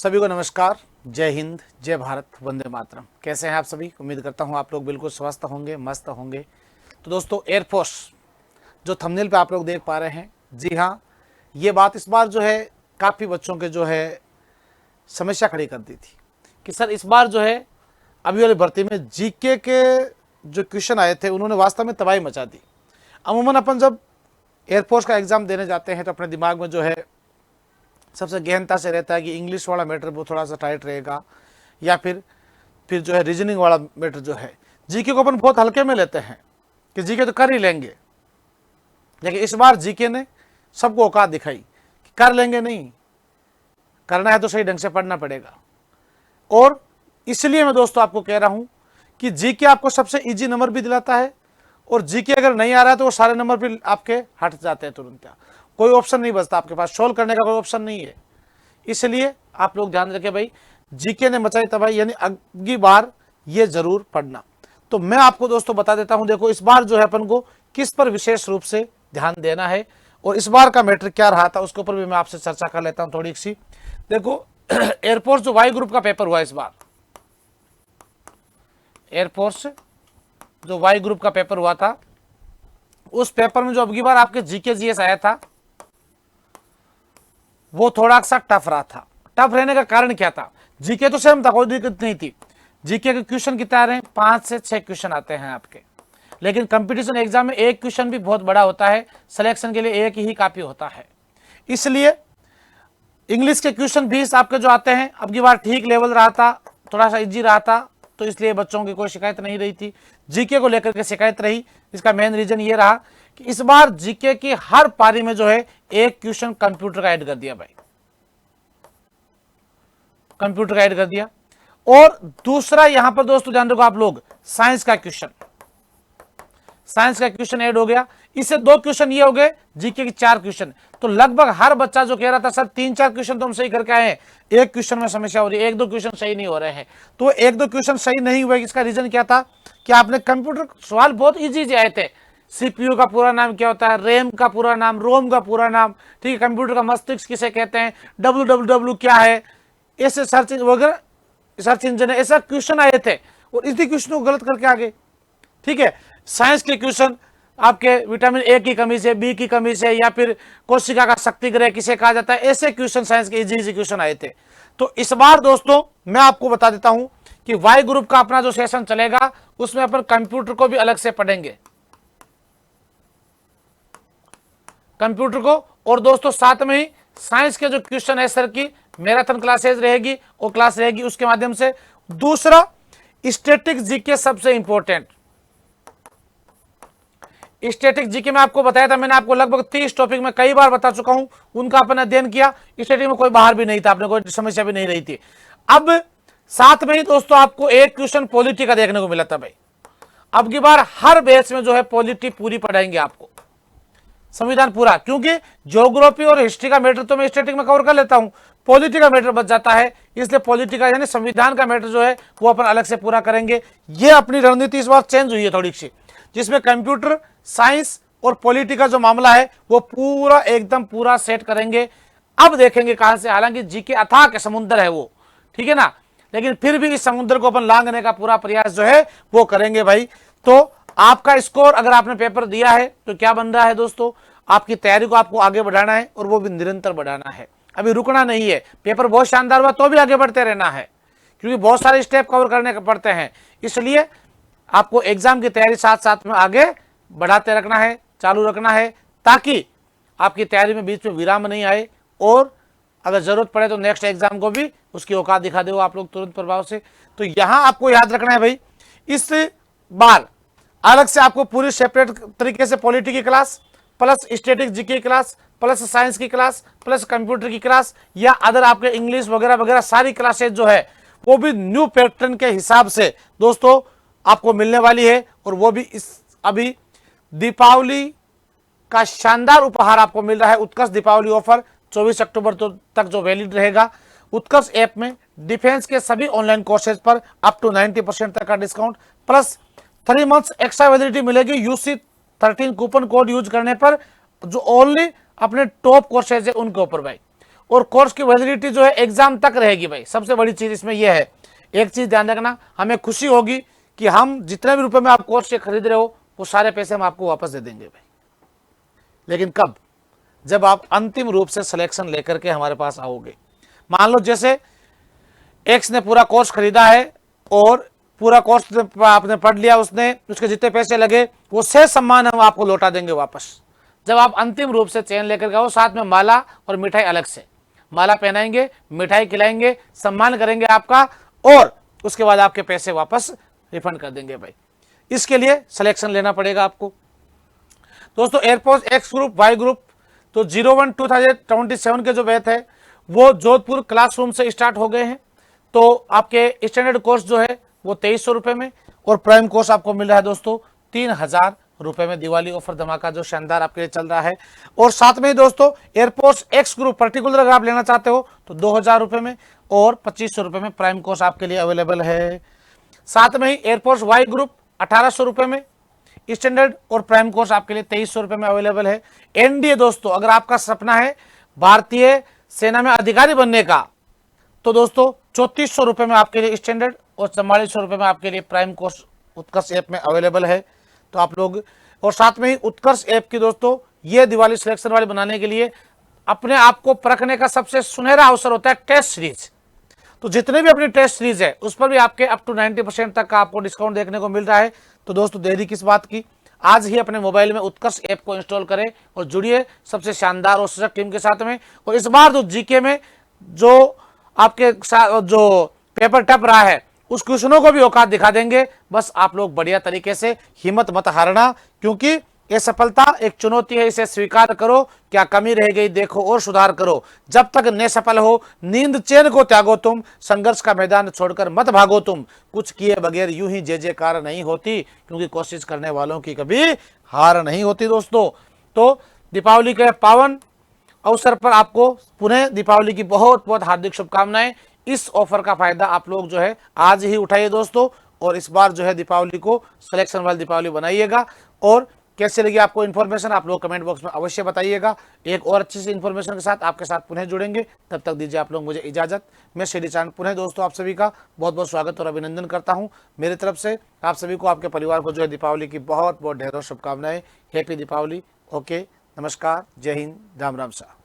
सभी को नमस्कार। जय हिंद, जय भारत, वंदे मातरम। कैसे हैं आप सभी? उम्मीद करता हूं आप लोग बिल्कुल स्वस्थ होंगे, मस्त होंगे। तो दोस्तों, एयरफोर्स जो थंबनेल पे आप लोग देख पा रहे हैं, जी हाँ, ये बात इस बार जो है काफ़ी बच्चों के जो है समस्या खड़ी कर दी थी कि सर इस बार जो है अभी वाली भर्ती में जीके के जो क्वेश्चन आए थे उन्होंने वास्तव में तबाही मचा दी। अमूमन अपन जब एयरफोर्स का एग्ज़ाम देने जाते हैं तो अपने दिमाग में जो है सबसे गहनता से रहता है कि इंग्लिश वाला मैटर वो थोड़ा सा टाइट रहेगा, या फिर जो है रीजनिंग वाला मैटर जो है। जीके को अपन बहुत हल्के में लेते हैं कि जीके तो कर ही लेंगे, लेकिन इस बार जीके ने सबको औकात दिखाई कि कर लेंगे नहीं, करना है तो सही ढंग से पढ़ना पड़ेगा। और इसलिए मैं दोस्तों आपको कह रहा हूं कि जीके आपको सबसे इजी नंबर भी दिलाता है, और जीके अगर नहीं आ रहा है तो वो सारे नंबर भी आपके हट जाते हैं तुरंत। कोई ऑप्शन नहीं बचता आपके पास, सोल्व करने का कोई ऑप्शन नहीं है। इसलिए आप लोग ध्यान रखें भाई, जीके ने मचाई तबाही, यानी अगली बार ये जरूर पढ़ना। तो मैं आपको दोस्तों बता देता हूं, देखो इस बार जो है अपन को किस पर विशेष रूप से ध्यान देना है और इस बार का मैटर क्या रहा था उसके ऊपर भी मैं आपसे चर्चा कर लेता हूं थोड़ी सी। देखो एयरफोर्स जो वाई ग्रुप का पेपर हुआ इस बार, एयरफोर्स जो वाई ग्रुप का पेपर हुआ था, उस पेपर में जो अबकी बार आपके जीके जीएस आया था वो थोड़ा सा टफ रहा था। टफ रहने का कारण क्या था? जीके तो सेम था, कोई दिक्कत नहीं थी। जीके के क्वेश्चन कितने आ रहे हैं? 5 से 6 क्वेश्चन आते हैं आपके, लेकिन कंपटीशन एग्जाम में एक क्वेश्चन भी बहुत बड़ा होता है, सिलेक्शन के लिए एक ही काफी होता है। इसलिए इंग्लिश के क्वेश्चन भी आपके जो आते हैं अब की बार ठीक लेवल रहा था, थोड़ा सा इजी रहा था, तो इसलिए बच्चों की कोई शिकायत नहीं रही थी। जीके को लेकर के शिकायत रही, इसका मेन रीजन ये रहा कि इस बार जीके की हर पारी में जो है एक क्वेश्चन कंप्यूटर का ऐड कर दिया भाई, कंप्यूटर का ऐड कर दिया। और दूसरा यहां पर दोस्तों ध्यान रखो आप लोग, साइंस का क्वेश्चन ऐड हो गया। इससे 2 क्वेश्चन ये हो गए, जीके की 4 क्वेश्चन। तो लगभग हर बच्चा जो कह रहा था सर 3-4 क्वेश्चन तो हम सही करके आए हैं, एक क्वेश्चन में समस्या हो रही है, 1-2 क्वेश्चन सही नहीं हो रहे हैं। तो 1-2 क्वेश्चन सही नहीं हुए, इसका रीजन क्या था कि आपने कंप्यूटर सवाल बहुत इजी आए थे। सीपीयू का पूरा नाम क्या होता है, रैम का पूरा नाम, रोम का पूरा नाम, ठीक है, कंप्यूटर का मस्तिष्क किसे कहते हैं, www क्या है, ऐसे सर्च वगैरह, सर्च इंजन, ऐसा क्वेश्चन आए थे और इसी क्वेश्चन को गलत करके आ गए। ठीक है, साइंस के क्वेश्चन आपके विटामिन ए की कमी से, बी की कमी से, या फिर कोशिका का शक्ति ग्रह किसे कहा जाता है, ऐसे क्वेश्चन साइंस के इजी क्वेश्चन आए थे। तो इस बार दोस्तों मैं आपको बता देता हूं कि वाई ग्रुप का अपना जो सेशन चलेगा उसमें अपन कंप्यूटर को भी अलग से पढ़ेंगे, कंप्यूटर को। और दोस्तों साथ में ही साइंस के जो क्वेश्चन है सर की मैराथन क्लासेस रहेगी, वो क्लास रहेगी उसके माध्यम से। दूसरा स्टैटिक जीके सबसे इंपॉर्टेंट, स्टैटिक जीके में आपको बताया था मैंने, आपको लगभग 30 टॉपिक में कई बार बता चुका हूं, उनका अपन अध्ययन किया। स्टैटिक में कोई बाहर भी नहीं था, आपने कोई समस्या भी नहीं रही थी। अब साथ में ही दोस्तों आपको एक क्वेश्चन पॉलिटी का देखने को मिला था भाई। अब की बार हर बैच में जो है पॉलिटी पूरी पढ़ाएंगे आपको, संविधान पूरा, क्योंकि ज्योग्राफी और हिस्ट्री का मैटर तो मैं स्टैटिक में कवर कर लेता हूं, पॉलिटी का मैटर बच जाता है, इसलिए पॉलिटी का यानी संविधान का मैटर जो है वो अपन अलग से पूरा करेंगे। ये अपनी रणनीति इस बार चेंज हुई है थोड़ी सी, जिसमें कंप्यूटर साइंस और पॉलिटी का जो मामला है वो पूरा एकदम पूरा सेट करेंगे। अब देखेंगे कहां से, हालांकि जीके अथाह के समुद्र है वो, ठीक है ना, लेकिन फिर भी इस समुद्र को अपन लांघने का पूरा प्रयास जो है वो करेंगे भाई। तो आपका स्कोर अगर आपने पेपर दिया है तो क्या बन रहा है दोस्तों, आपकी तैयारी को आपको आगे बढ़ाना है और वो भी निरंतर बढ़ाना है, अभी रुकना नहीं है। पेपर बहुत शानदार हुआ तो भी आगे बढ़ते रहना है, क्योंकि बहुत सारे स्टेप कवर करने पड़ते हैं। इसलिए आपको एग्जाम की तैयारी साथ साथ में आगे बढ़ाते रखना है, चालू रखना है, ताकि आपकी तैयारी में बीच में विराम नहीं आए, और अगर जरूरत पड़े तो नेक्स्ट एग्जाम को भी उसकी औकात दिखा दो आप लोग तुरंत प्रभाव से। तो यहां आपको याद रखना है भाई, इस बार अलग से आपको पूरी सेपरेट तरीके से पॉलिटी की क्लास, प्लस स्टैटिक जीके की क्लास, प्लस साइंस की क्लास, प्लस कंप्यूटर की क्लास, या अदर आपके इंग्लिश वगैरह वगैरह सारी क्लासेज जो है वो भी न्यू पैटर्न के हिसाब से दोस्तों आपको मिलने वाली है। और वो भी इस अभी दीपावली का शानदार उपहार आपको मिल रहा है, उत्कर्ष दीपावली ऑफर 24 अक्टूबर तक जो वैलिड रहेगा। उत्कर्ष ऐप में डिफेंस के सभी ऑनलाइन कोर्सेज पर अप टू 90% तक का discount, plus 3 months extra validity मिलेगी UC13 कूपन कोड यूज करने पर, जो ओनली अपने टॉप कोर्सेज है उनके ऊपर भाई। और कोर्स की वैलिडिटी जो है एग्जाम तक रहेगी भाई। सबसे बड़ी चीज इसमें यह है, एक चीज ध्यान रखना, हमें खुशी होगी कि हम जितने भी रुपए में आप कोर्स से खरीद रहे हो वो सारे पैसे हम आपको वापस दे देंगे भाई। लेकिन कब? जब आप अंतिम रूप से सिलेक्शन लेकर के हमारे पास आओगे। मान लो जैसे एक्स ने पूरा कोर्स खरीदा है और पूरा कोर्स आपने पढ़ लिया, उसने उसके जितने पैसे लगे वो से सम्मान हम आपको लौटा देंगे वापस। जब आप अंतिम रूप से चेन लेकर के आओ, साथ में माला और मिठाई अलग से, माला पहनाएंगे, मिठाई खिलाएंगे, सम्मान करेंगे आपका, और उसके बाद आपके पैसे वापस रिफंड कर देंगे भाई। इसके लिए सिलेक्शन लेना पड़ेगा आपको दोस्तों। Air force X group, Y group, तो 01/2027 के जो बैच है वो जोधपुर क्लासरूम से स्टार्ट हो गए हैं। तो आपके स्टैंडर्ड कोर्स जो है वो 2300 रुपए में, और प्राइम कोर्स आपको मिल रहा है दोस्तों 3000 रुपए में। दिवाली ऑफर धमाका जो शानदार आपके लिए चल रहा है। और साथ में दोस्तों एयरफोर्स एक्स ग्रुप पर्टिकुलर अगर आप लेना चाहते हो तो 2000 रुपए में और 2500 रुपए में प्राइम कोर्स आपके लिए अवेलेबल है। साथ में ही एयरफोर्स वाई ग्रुप 1800 रुपए में, स्टैंडर्ड और प्राइम कोर्स आपके लिए 2300 रुपए में अवेलेबल है। एनडीए दोस्तों, अगर आपका सपना है भारतीय सेना में अधिकारी बनने का, तो दोस्तों 3400 रुपए में आपके लिए स्टैंडर्ड और 4400 रुपए में आपके लिए प्राइम कोर्स उत्कर्ष ऐप में अवेलेबल है। तो आप लोग, और साथ में ही उत्कर्ष ऐप की दोस्तों ये दिवाली सिलेक्शन वाले बनाने के लिए अपने आप को परखने का सबसे सुनहरा अवसर होता है टेस्ट सीरीज। तो जितने भी अपनी टेस्ट सीरीज है उस पर भी आपके अप टू 90% तक का आपको डिस्काउंट देखने को मिल रहा है। तो दोस्तों देरी किस बात की, आज ही अपने मोबाइल में उत्कर्ष ऐप को इंस्टॉल करें और जुड़िए सबसे शानदार और सशक्त टीम के साथ में। और इस बार जो जीके में जो आपके साथ जो पेपर टप रहा है उस क्वेश्चनों को भी औकात दिखा देंगे। बस आप लोग बढ़िया तरीके से हिम्मत मत हारना, क्योंकि ये सफलता एक चुनौती है, इसे स्वीकार करो। क्या कमी रह गई देखो और सुधार करो। जब तक न सफल हो नींद चैन को त्यागो तुम, संघर्ष का मैदान छोड़कर मत भागो तुम। कुछ किए बगैर यूं ही जय जयकार नहीं होती, क्योंकि कोशिश करने वालों की कभी हार नहीं होती दोस्तों। तो दीपावली के पावन अवसर पर आपको पुनः दीपावली की बहुत बहुत हार्दिक शुभकामनाएं। इस ऑफर का फायदा आप लोग जो है आज ही उठाइए दोस्तों, और इस बार जो है दीपावली को सिलेक्शन वाली दीपावली बनाइएगा। और कैसे लगी आपको इन्फॉर्मेशन आप लोग कमेंट बॉक्स में अवश्य बताइएगा। एक और अच्छी सी इन्फॉर्मेशन के साथ आपके साथ पुनः जुड़ेंगे, तब तक दीजिए आप लोग मुझे इजाजत। मैं श्री चांद पुनः दोस्तों आप सभी का बहुत बहुत स्वागत और अभिनंदन करता हूं। मेरी तरफ से आप सभी को, आपके परिवार को जो है दीपावली की बहुत बहुत ढेरों शुभकामनाएं। हैप्पी दीपावली। ओके, नमस्कार, जय हिंद, राम राम सा।